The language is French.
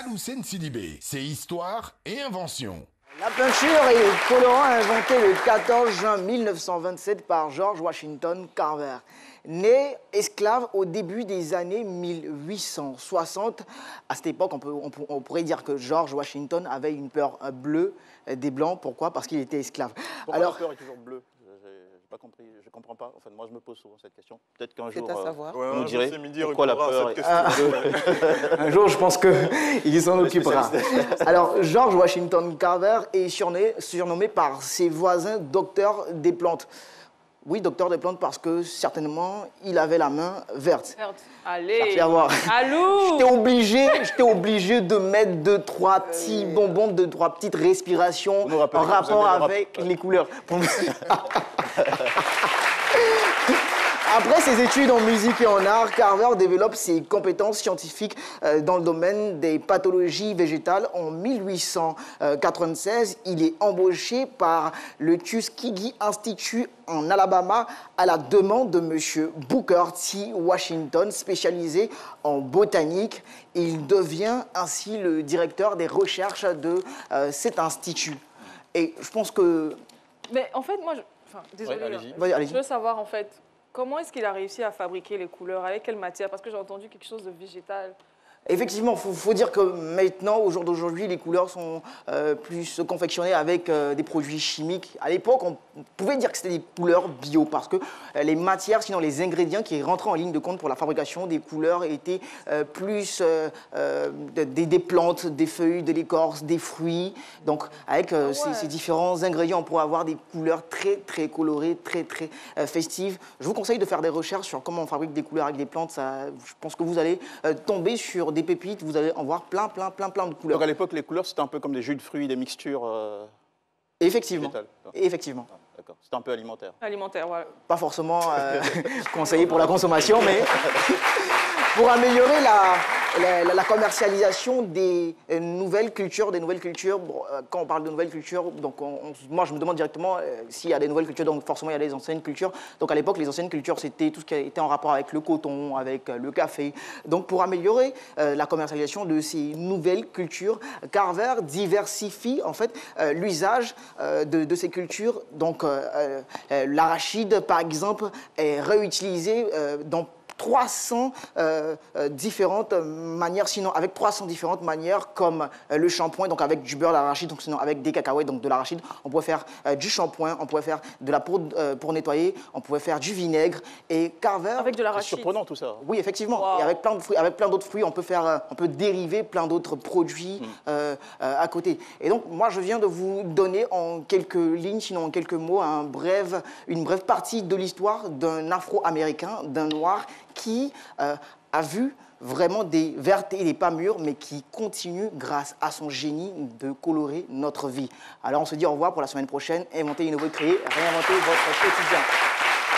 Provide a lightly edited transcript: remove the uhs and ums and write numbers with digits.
Al-Hussein Sidibé, c'est histoire et invention. La peinture et le colorant inventé le 14 juin 1927 par George Washington Carver. Né esclave au début des années 1860, à cette époque, on pourrait dire que George Washington avait une peur bleue des Blancs. Pourquoi? Parce qu'il était esclave. Pourquoi la peur est toujours bleue? J'ai pas compris, je comprends pas. Enfin, moi, je me pose souvent cette question. Peut-être qu'un jour, vous nous direz pourquoi la peur est bleue. Un jour, je pense qu'il s'en occupera. Alors, George Washington Carver est surnommé par ses voisins docteur des plantes. Oui, docteur des plantes parce que certainement, il avait la main verte. Allez, allô. J'étais obligé de mettre 2-3 petits bonbons, 2-3 petites respirations en rapport avec les couleurs. Après ses études en musique et en art, Carver développe ses compétences scientifiques dans le domaine des pathologies végétales. En 1896, il est embauché par le Tuskegee Institute en Alabama à la demande de M. Booker T. Washington, spécialisé en botanique. Il devient ainsi le directeur des recherches de cet institut. Et je pense que... Mais en fait, moi, désolé, allez-y. Je veux savoir en fait, comment est-ce qu'il a réussi à fabriquer les couleurs? Avec quelle matière? Parce que j'ai entendu quelque chose de végétal. Effectivement, il faut dire que maintenant, au jour d'aujourd'hui, les couleurs sont plus confectionnées avec des produits chimiques. À l'époque, on pouvait dire que c'était des couleurs bio parce que les matières, sinon les ingrédients qui rentraient en ligne de compte pour la fabrication des couleurs étaient plus des plantes, des feuilles, de l'écorce, des fruits. Donc, avec ces différents ingrédients, on pourrait avoir des couleurs très, très colorées, très, très festives. Je vous conseille de faire des recherches sur comment on fabrique des couleurs avec des plantes. Je pense que vous allez tomber sur des pépites, vous allez en voir plein de couleurs. Donc à l'époque, les couleurs, c'était un peu comme des jus de fruits, des mixtures Effectivement. végétales. Effectivement. Ah, d'accord, c'était un peu alimentaire. Alimentaire, voilà. Pas forcément conseillé pour la consommation, mais pour améliorer la commercialisation des nouvelles cultures. Bon, quand on parle de nouvelles cultures, donc moi je me demande directement s'il y a des nouvelles cultures, donc forcément il y a des anciennes cultures. Donc à l'époque, les anciennes cultures, c'était tout ce qui était en rapport avec le coton, avec le café. Donc pour améliorer la commercialisation de ces nouvelles cultures, Carver diversifie en fait l'usage de ces cultures. Donc l'arachide, par exemple, est réutilisé dans 300 différentes manières, sinon avec 300 différentes manières comme le shampoing, donc avec du beurre d'arachide, donc sinon avec des cacahuètes, donc de l'arachide. On pourrait faire du shampoing, on pourrait faire de la poudre pour nettoyer, on pourrait faire du vinaigre. Et Carver... Avec de l'arachide. C'est surprenant tout ça. Oui, effectivement. Wow. Et avec plein de fruits, avec plein d'autres fruits, on peut dériver plein d'autres produits à côté. Et donc, moi, je viens de vous donner en quelques lignes, sinon en quelques mots, une brève partie de l'histoire d'un Afro-Américain, d'un Noir, qui a vu vraiment des vertes et des pas mûres, mais qui continue, grâce à son génie, de colorer notre vie. Alors on se dit au revoir pour la semaine prochaine. Inventez, innover, créer, réinventer votre quotidien.